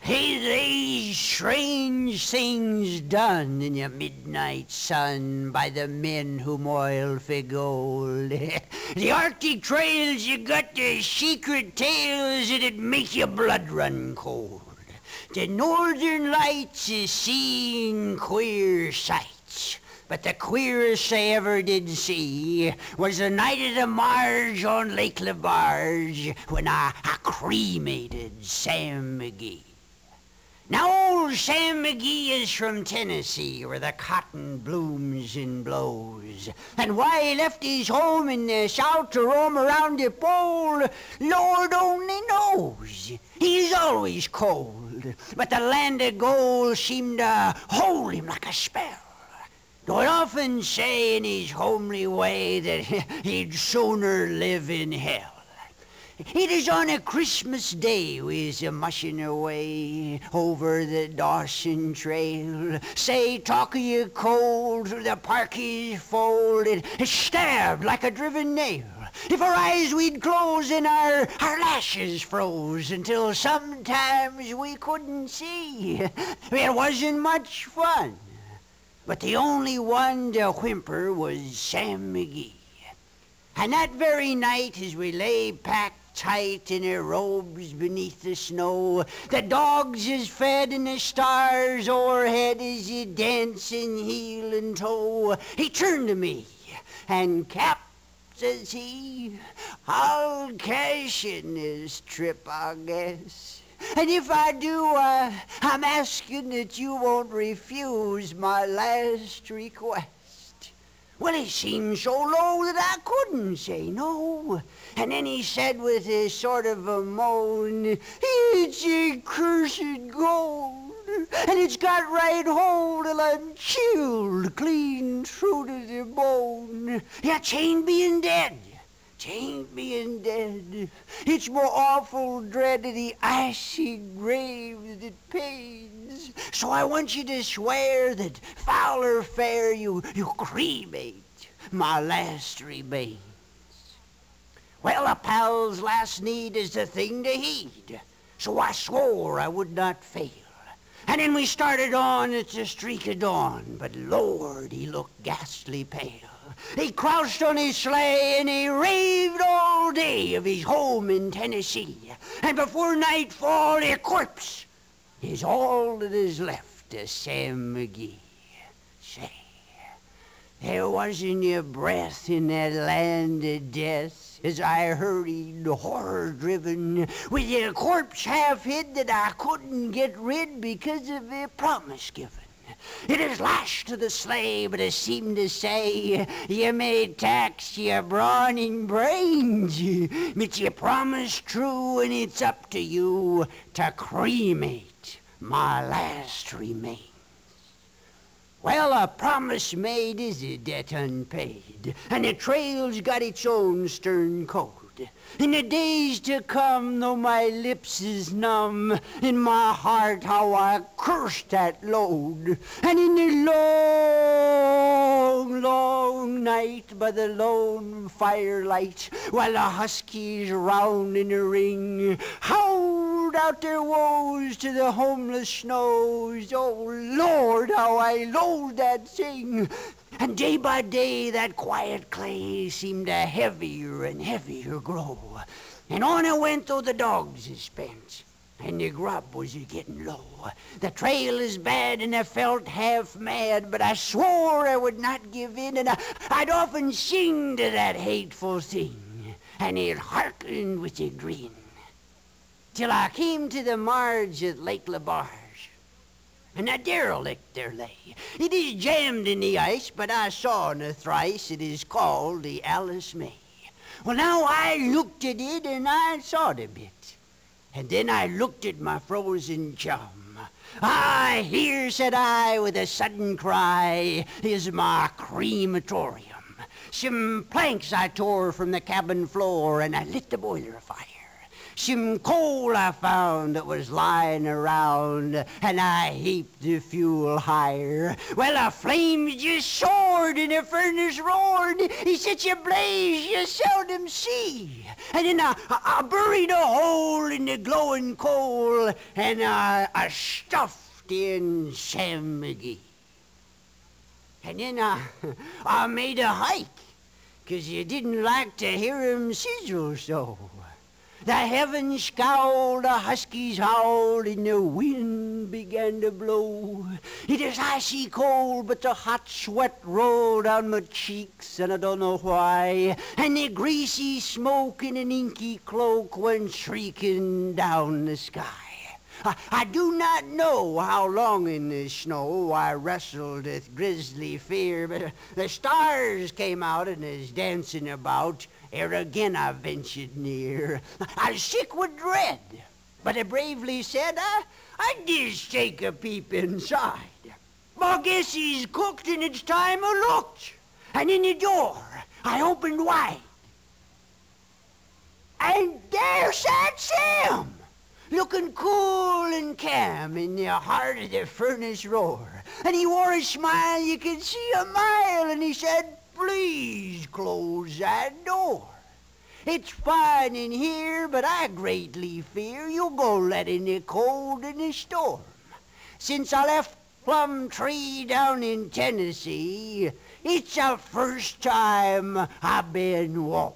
Hey, these strange things done in the midnight sun by the men who moil for gold. The Arctic trails, you got the secret tales that'd make your blood run cold. The northern lights is seen queer sights, but the queerest I ever did see was the night of the Marge on Lake Labarge when I cremated Sam McGee. Now old Sam McGee is from Tennessee, where the cotton blooms and blows. And why he left his home in the South to roam around the pole, Lord only knows. He's always cold, but the land of gold seemed to hold him like a spell. Though I'd often say in his homely way that he'd sooner live in hell. It is on a Christmas day we's a-mushing away over the Dawson Trail. Say, talk of you cold through the parky's fold, it stabbed like a driven nail. If our eyes we'd close and our lashes froze until sometimes we couldn't see. It wasn't much fun, but the only one to whimper was Sam McGee. And that very night as we lay packed tight in her robes beneath the snow, the dogs is fed and the stars o'erhead is you dancing heel and toe. He turned to me and, Cap, says he, I'll cash in this trip, I guess. And if I do, I'm asking that you won't refuse my last request. Well, it seemed so low that I couldn't say no. And then he said with a sort of a moan, it's a cursed gold, and it's got right hold till I'm chilled clean through to the bone. Yeah, 'tain't being dead. 'Tain't being dead. It's more awful dread of the icy grave that pains. So I want you to swear that, foul or fair, you cremate my last remains. Well, a pal's last need is the thing to heed, so I swore I would not fail. And then we started on at the streak of dawn, but Lord, he looked ghastly pale. He crouched on his sleigh and he raved all day of his home in Tennessee. And before nightfall, a corpse is all that is left of Sam McGee. Say, there wasn't a breath in that land of death as I hurried, horror-driven, with a corpse half hid that I couldn't get rid because of a promise given. It is lashed to the sleigh, but it seemed to say, you may tax your brawn and brains, but you promised true, and it's up to you to cremate my last remains. Well, a promise made is a debt unpaid, and the trail's got its own stern code. In the days to come, though my lips is numb, in my heart how I curse that load. And in the long, long night by the lone firelight, while the huskies round in a ring howled out their woes to the homeless snows, oh Lord, how I loathe that thing. And day by day that quiet clay seemed to heavier and heavier grow. And on it went though the dogs is spent, and the grub was getting low. The trail is bad and I felt half mad, but I swore I would not give in, and I'd often sing to that hateful thing, and it hearkened with a grin. Till I came to the marge at Lake Labarge, and a derelict there lay. It is jammed in the ice, but I saw in a thrice it is called the Alice May. Well, now I looked at it and I thought a bit, and then I looked at my frozen chum. Ah, here, said I with a sudden cry, is my crematorium. Some planks I tore from the cabin floor and I lit the boiler fire. some coal I found that was lying around, and I heaped the fuel higher. Well, the flames just soared and the furnace roared. It's such a blaze you seldom see. And then I buried a hole in the glowing coal, and I stuffed in Sam McGee. And then I made a hike, 'cause you didn't like to hear him sizzle so. The heavens scowled, the huskies howled, and the wind began to blow. It is icy cold, but the hot sweat rolled down my cheeks, and I don't know why. And the greasy smoke in an inky cloak went shrieking down the sky. I do not know how long in the snow I wrestled with grisly fear, but the stars came out and is dancing about. Ere again I ventured near. I was sick with dread, but I bravely said I'd just take a peep inside. I guess he's cooked and it's time I looked. And in the door I opened wide. And there sat Sam, looking cool and calm in the heart of the furnace roar. And he wore a smile, you could see a mile, and he said, "Please close that door. It's fine in here, but I greatly fear you'll go letting the cold in the storm. Since I left Plum Tree down in Tennessee, it's the first time I've been warm."